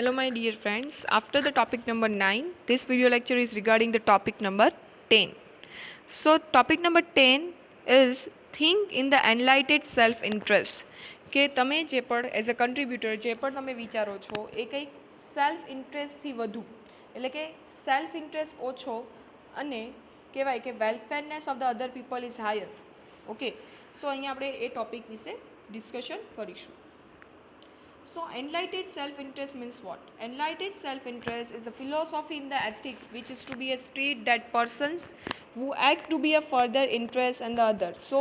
Hello my dear friends, after the topic number 9, this video lecture is regarding the topic number 10. So topic number 10 is think in the enlightened self-interest. કે તમે જે પણ as a કન્ટ્રીબ્યુટર જે પણ તમે વિચારો છો એ કંઈક સેલ્ફ ઇન્ટરેસ્ટથી વધુ એટલે કે સેલ્ફ ઇન્ટરેસ્ટ ઓછો અને કહેવાય કે welfareness of the other people is higher. Okay, so અહીંયા આપણે એ ટોપિક વિશે ડિસ્કશન કરીશું. So enlightened self-interest means what? Enlightened self-interest is a philosophy in the ethics which is to be a state that persons who act to be a further interest and the other. So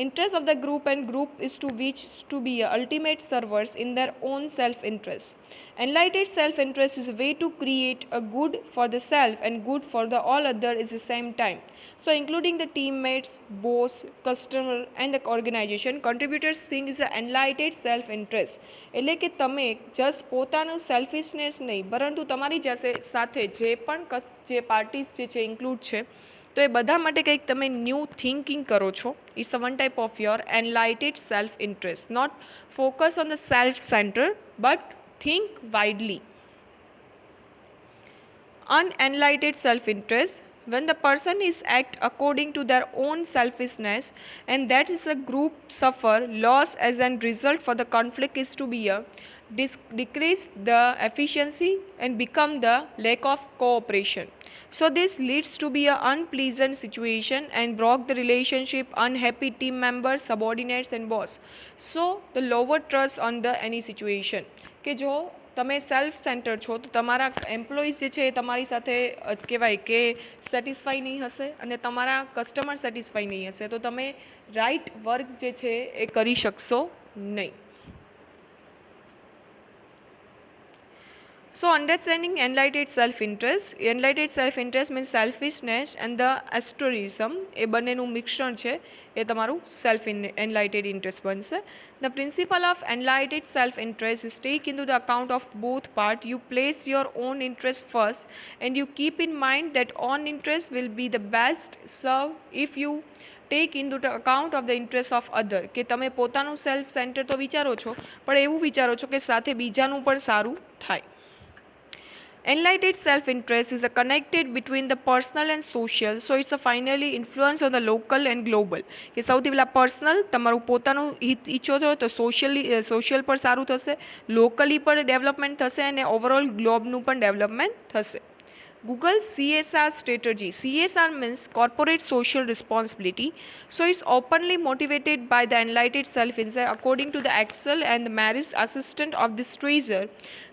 interest of the group and group is to which to be a ultimate servers in their own self-interest. Enlightened self-interest is a way to create a good for the self and good for the all other at the same time. So including the teammates, boss, customer and the organization, contributors think is the enlightened self-interest. એટલે કે તમે just પોતાનું સેલ્ફિશનેસ નહીં પરંતુ તમારી સાથે જે પણ જે પાર્ટીઝ જે છે ઇન્ક્લુડ છે તો એ બધા માટે કંઈક તમે ન્યૂ થિંકિંગ કરો છો. It's a one type of your enlightened self interest. Not focus on the self center but think widely. Unenlightened self-interest, when the person is act according to their own selfishness and that is a group suffer loss as a result for the conflict is to be a decrease the efficiency and become the lack of cooperation. So this leads to be an unpleasant situation and broke the relationship, unhappy team members, subordinates and boss. So the lower trust on the any situation. કે જો તમે self centre છો તો તમારા employees જે છે એ તમારી સાથે કહેવાય કે સેટિસ્ફાઈ નહીં હશે અને તમારા કસ્ટમર સેટિસ્ફાઈ નહીં હશે તો તમે રાઇટ વર્ક જે છે એ કરી શકશો નહીં. So understanding enlightened self-interest means selfishness and the altruism એ બંનેનું મિશ્રણ છે એ તમારું સેલ્ફ enlightened interest બનશે. The principle of enlightened self-interest is take into the account of both part. You place your own interest first and you keep in mind that own interest will be the best served if you take into account of the interest of other. કે તમે પોતાનું self centre તો વિચારો છો પણ એવું વિચારો છો કે સાથે બીજાનું પણ સારું થાય. Enlightened self-interest is a connected between the personal and social, so it's a finally influence on the local and global. કે સૌથી પહેલાં પર્સનલ તમારું પોતાનું હિત ઈચ્છો છો તો સોશિયલ પર સારું થશે, લોકલી પણ ડેવલપમેન્ટ થશે અને ઓવરઓલ ગ્લોબનું પણ ડેવલપમેન્ટ થશે. Google CSR strategy. CSR means corporate social responsibility. So it's openly motivated by the enlightened self-interest. According to the Excel and the Maris assistant of this treasure,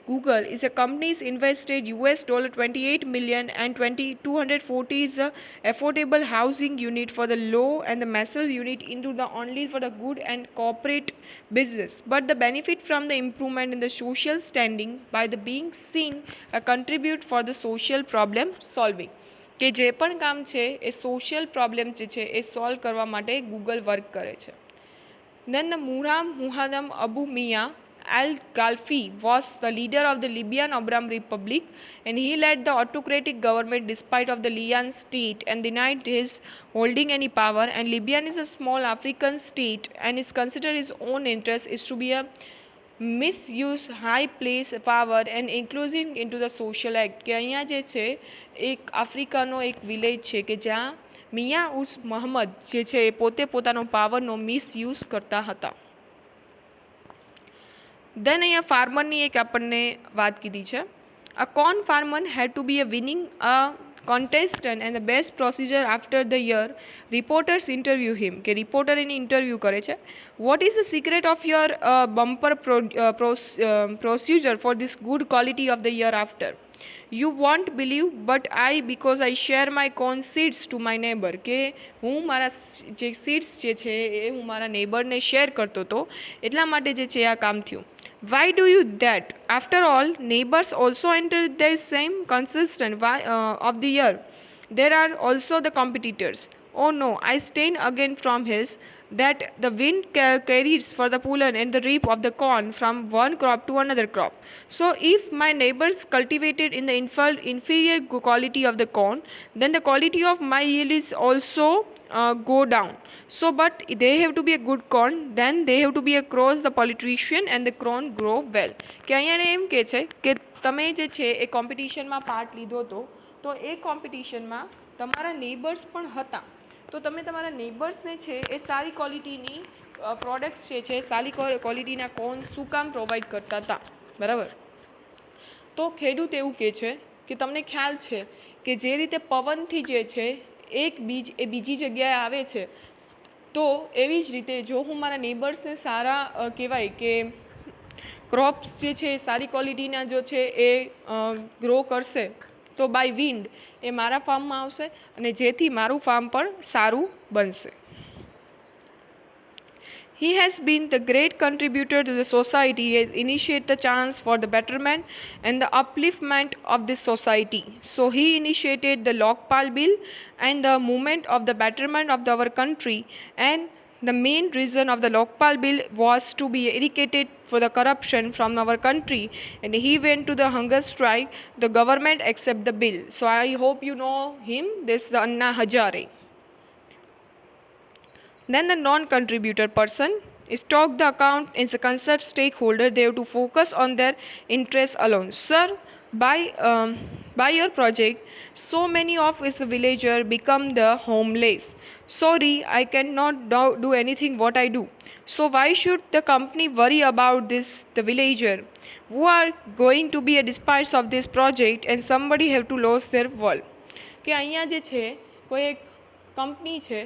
Google is a company invested $28 million and 240 is a affordable housing unit for the low and the masses unit into the only for the good and corporate business. But the benefit from the improvement in the social standing by the being seen a contribute for the social problem solving. કે જે પણ કામ છે એ social problem જે છે એ solve કરવા માટે Google work કરે છે. Then the Muram Muhammad Abu Mia Al-Galfi was the leader of the Libyan Arab Republic and he led the autocratic government despite of the Libyan state and denied his holding any power, and Libyan is a small African state and is considered his own interest is to be a misuse high place power and including into the social act. કે અહીંયા જે છે એક આફ્રિકાનો એક village છે કે જ્યાં મિયા ઉસ મોહમ્મદ જે છે એ પોતે પોતાનો પાવરનો મિસયુઝ કરતા હતા. દેન અહીંયા ફાર્મરની એક આપણને વાત કીધી છે. A corn farmer had to be a winning a contestant and the best procedure after the year reporters interview him કે રિપોર્ટર એની ઇન્ટરવ્યૂ કરે છે. What is the secret of your bumper procedure for this good quality of the year after? You won't believe but because I share my corn seeds to my neighbor કે હું મારા જે seeds જે છે એ હું મારા નેબરને શેર કરતો હતો એટલા માટે જે છે આ કામ થયું. Why do you that? After all, neighbors also enter their same consistent of the year. There are also the competitors. Oh no, I stain again from his that the wind carries for the pollen and the reap of the corn from one crop to another crop. So if my neighbors cultivated in the inferior quality of the corn, then the quality of my yield is also go down. So but they have to be a good corn, then they have to be across the politician and the corn grow well. કે અહીંયા એમ કહે છે કે તમે જે છે એ કોમ્પિટિશનમાં part લીધો હતો, તો એ કોમ્પિટિશનમાં તમારા નેબર્સ પણ હતા, તો તમે તમારા નેબર્સને છે એ સારી ક્વોલિટીની પ્રોડક્ટ્સ જે છે સારી ક્વોલિટીના કોર્ન શું કામ પ્રોવાઈડ કરતા હતા, બરાબર. તો ખેડૂત એવું કહે છે કે તમને ખ્યાલ છે કે જે રીતે પવનથી જે છે એક બીજ એ બીજી જગ્યાએ આવે છે, તો એવી જ રીતે જો હું મારા નેબર્સને સારા કહેવાય કે ક્રોપ્સ જે છે સારી ક્વોલિટીના જો છે એ ગ્રો કરશે, તો બાય વિન્ડ એ મારા ફાર્મમાં આવશે અને જેથી મારું ફાર્મ પણ સારું બનશે. He has been the great contributor to the society. He has initiated the chance for the betterment and the upliftment of this society. So he initiated the Lokpal Bill and the movement of the betterment of our country, and the main reason of the Lokpal Bill was to be eradicated for the corruption from our country, and he went to the hunger strike. The government accept the bill. So I hope you know him. This is the Anna Hazare. Then the non-contributor person is stock the account is a concerned stakeholder. They have to focus on their interests alone. Sir, by your project, so many of his villager become the homeless. Sorry, I cannot do anything what I do. So why should the company worry about this, the villager who are going to be a despite of this project, and somebody have to lose their world. કે અહીંયા જે છે કોઈ એક company છે,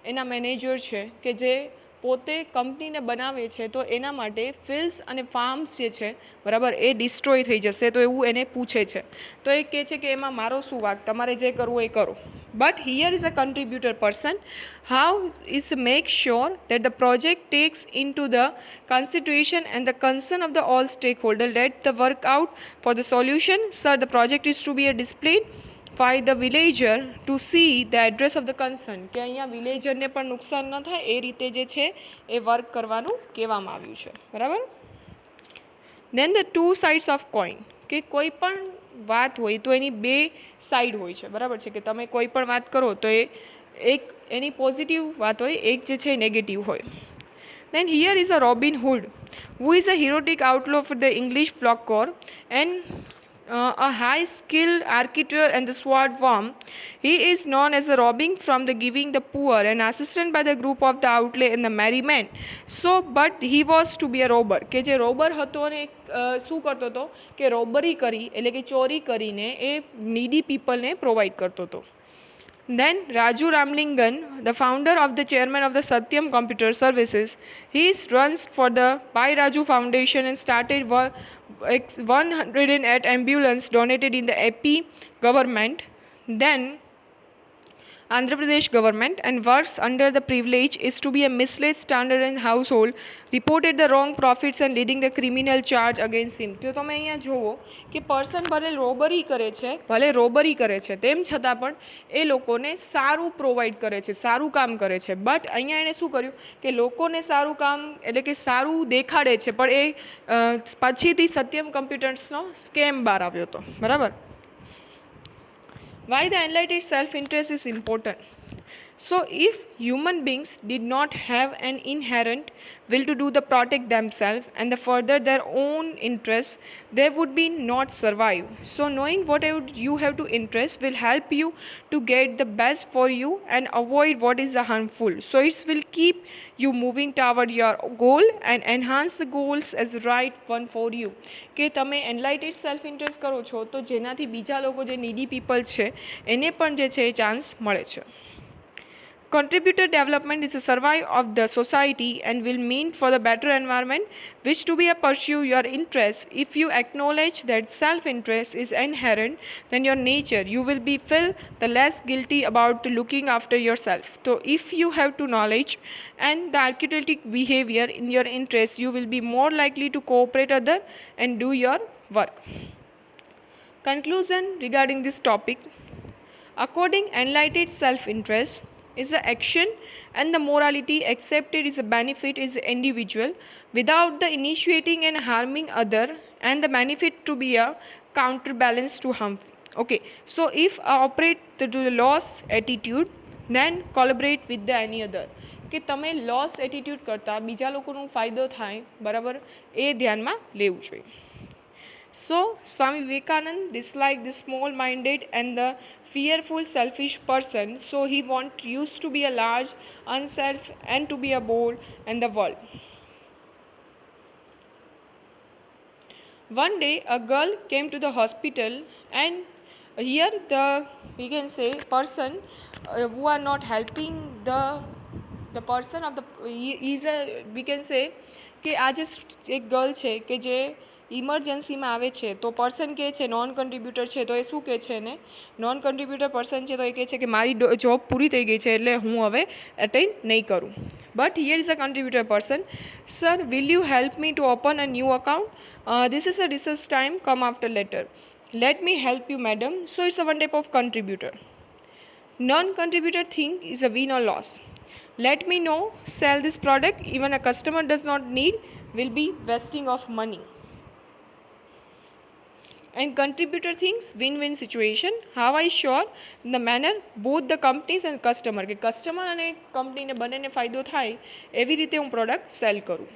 એના manager છે કે જે પોતે કંપનીને બનાવે છે, તો એના માટે ફિલ્ડ્સ અને ફાર્મ્સ જે છે, બરાબર, એ ડિસ્ટ્રોય થઈ જશે, તો એવું એને પૂછે છે. તો એ કહે છે કે એમાં મારો શું વાંક, તમારે જે કરવું એ કરો. But here is a contributor person. How is to make sure that the project takes into the consideration and the concern of the all stakeholders. Let the work out for the solution. Sir, the project is to be displayed by the villager to see the address of the concern. કે અહીંયા વિલેજરને પણ નુકસાન ન થાય એ રીતે જે છે એ work કરવાનું કહેવામાં આવ્યું છે, બરાબર. Then the two sides of coin. કે કોઈ પણ વાત હોય તો એની બે સાઈડ હોય છે, બરાબર છે, કે તમે કોઈ પણ વાત કરો તો એ એક એની પોઝિટિવ વાત હોય, એક જે છે નેગેટિવ હોય. Then here is a Robin Hood, who is a heroic outlaw for the English folklore and a high skilled architect and the sword worm. He is known as the robbing from the giving the poor and assisted by the group of the outlay and the merry men. So but he was to be a robber. કે જે robber હતો ને શું કરતો હતો કે robbery કરી એટલે કે ચોરી કરીને એ નીડી પીપલને પ્રોવાઈડ કરતો હતો. Then Raju Ramlingan, the founder of the chairman of the Satyam Computer Services, he runs for the Pai Raju Foundation and started 108 ambulance donated in the AP government. Then Andhra Pradesh government, and works under the privilege is to be a misled standard in household, reported the wrong profits and leading the criminal charge against him. તો તમે અહીંયા જુઓ કે person ભલે robbery કરે છે તેમ છતાં પણ એ લોકોને સારું પ્રોવાઈડ કરે છે, સારું કામ કરે છે. બટ અહીંયા એણે શું કર્યું કે લોકોને સારું કામ એટલે કે સારું દેખાડે છે, પણ એ પછીથી સત્યમ કમ્પ્યુટર્સનો સ્કેમ બહાર આવ્યો હતો, બરાબર. Why the enlightened self-interest is important. So if human beings did not have an inherent will to do the protect themselves and the further their own interests, they would be not survive. So knowing what you have to interest will help you to get the best for you and avoid what is the harmful. So it will keep you moving toward your goal and enhance the goals as the right one for you. કે તમે એનલાઇટેડ self interest કરો છો તો જેનાથી બીજા લોકો જે નીડી people છે એને પણ જે છે એ ચાન્સ મળે છે. Contributor development is a survival of the society and will mean for the better environment which to be a pursue your interests. If you acknowledge that self-interest is inherent than your nature, you will be feel the less guilty about looking after yourself. So if you have to knowledge and the archetypic behavior in your interest, you will be more likely to cooperate other and do your work. Conclusion regarding this topic. According enlightened self-interest is the action and the morality accepted is a benefit is individual without the initiating and harming other, and the benefit to be a counterbalance to harm. Okay, so if I operate to the loss attitude, then collaborate with the any other, કે તમે loss attitude કરતાં બીજા લોકોનો ફાયદો થાય, બરાબર, એ ધ્યાનમાં લેવું જોઈએ. So, Swami Vivekanand disliked the small-minded and the fearful selfish person, so he used to be a large, unself, and to be a bold in the world. One day, a girl came to the hospital, and here we can say person who are not helping the person of the is a, we can say કે આજે એક girl છે કે જે ઇમરજન્સીમાં આવે છે, તો person કહે છે નોન કન્ટ્રીબ્યુટર છે, તો એ શું કહે છે એને, નોન કન્ટ્રીબ્યુટર પર્સન છે તો એ કહે છે કે મારી જોબ પૂરી થઈ ગઈ છે એટલે હું હવે અટેન્ડ નહીં કરું. But here is a કન્ટ્રીબ્યુટર person, sir will you help me to open a new account, this is a research time, come after later. Let me help you, madam. So it's a one type of contributor. Non-contributor thing is a win or loss. Let me know, sell this product, even a customer does not need, will be wasting of money. And contributor things, win-win situation. How I sure in the manner both the companies and customer, કે customer અને કંપનીને બંનેને ફાયદો થાય એવી રીતે હું product cell કરું.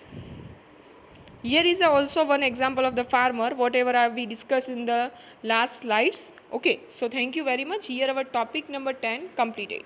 Here is also one example of the farmer, whatever we discussed in the last slides. Okay, so thank you very much. Here our topic number 10 completed.